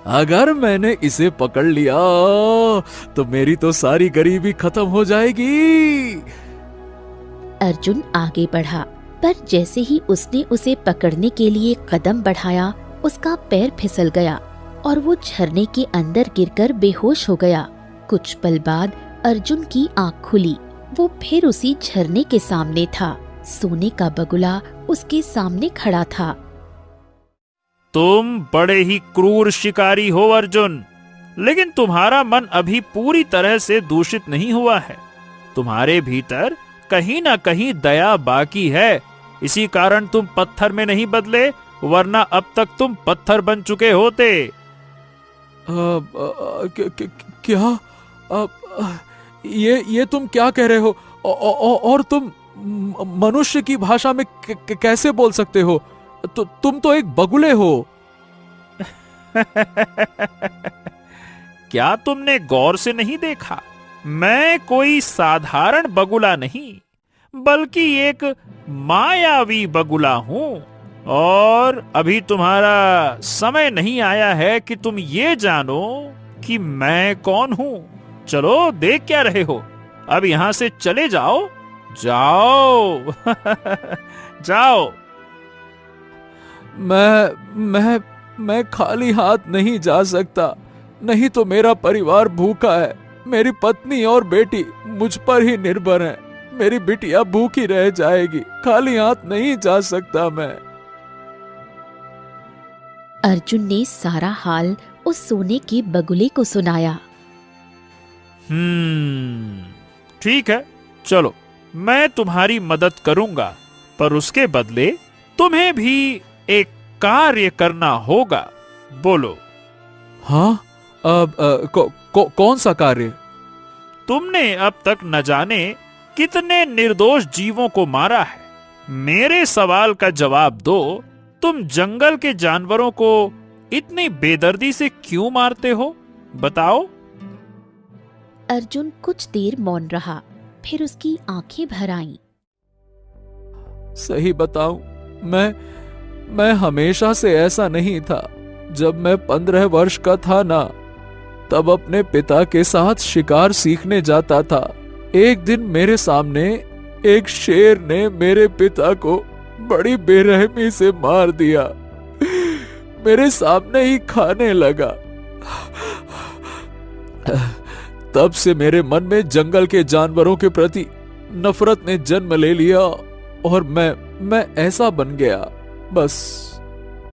अगर मैंने इसे पकड़ लिया तो मेरी तो सारी गरीबी खत्म हो जाएगी। अर्जुन आगे बढ़ा, पर जैसे ही उसने उसे पकड़ने के लिए कदम बढ़ाया, उसका पैर फिसल गया और वो झरने के अंदर गिरकर बेहोश हो गया। कुछ पल बाद अर्जुन की आंख खुली। वो फिर उसी झरने के सामने था। सोने का बगुला उसके सामने खड़ा था। तुम बड़े ही क्रूर शिकारी हो अर्जुन, लेकिन तुम्हारा मन अभी पूरी तरह से दूषित नहीं हुआ है। तुम्हारे भीतर कहीं ना कहीं दया बाकी है। इसी कारण तुम पत्थर में नहीं बदले, वरना अब तक तुम पत्थर बन चुके होते। क्या? ये तुम क्या कह रहे हो? और तुम मनुष्य की भाषा में कैसे बोल सकते हो? तुम तो एक बगुले हो। क्या तुमने गौर से नहीं देखा? मैं कोई साधारण बगुला नहीं, बल्कि एक मायावी बगुला हूं। और अभी तुम्हारा समय नहीं आया है कि तुम ये जानो कि मैं कौन हूं। चलो, देख क्या रहे हो? अब यहां से चले जाओ, जाओ। जाओ। मैं खाली हाथ नहीं जा सकता, नहीं तो मेरा परिवार भूखा है। मेरी पत्नी और बेटी मुझ पर ही निर्भर हैं। मेरी बिटिया भूखी रह जाएगी। खाली हाथ नहीं जा सकता मैं। अर्जुन ने सारा हाल उस सोने के बगुले को सुनाया। ठीक है, चलो, मैं तुम्हारी मदद करूंगा, पर उसके बदले तुम्हें भी एक कार्य करना होगा। बोलो। हाँ? कौन सा कार्य? तुमने अब तक न जाने कितने निर्दोष जीवों को मारा है। मेरे सवाल का जवाब दो। तुम जंगल के जानवरों को इतनी बेदर्दी से क्यों मारते हो? बताओ। अर्जुन कुछ देर मौन रहा, फिर उसकी आंखें भर आईं। सही बताऊं, मैं हमेशा से ऐसा नहीं था। जब मैं 15 वर्ष का था ना, तब अपने पिता के साथ शिकार सीखने जाता था। एक दिन मेरे सामने एक शेर ने मेरे पिता को बड़ी बेरहमी से मार दिया। मेरे सामने ही खाने लगा। तब से मेरे मन में जंगल के जानवरों के प्रति नफरत ने जन्म ले लिया और मैं ऐसा बन गया। बस।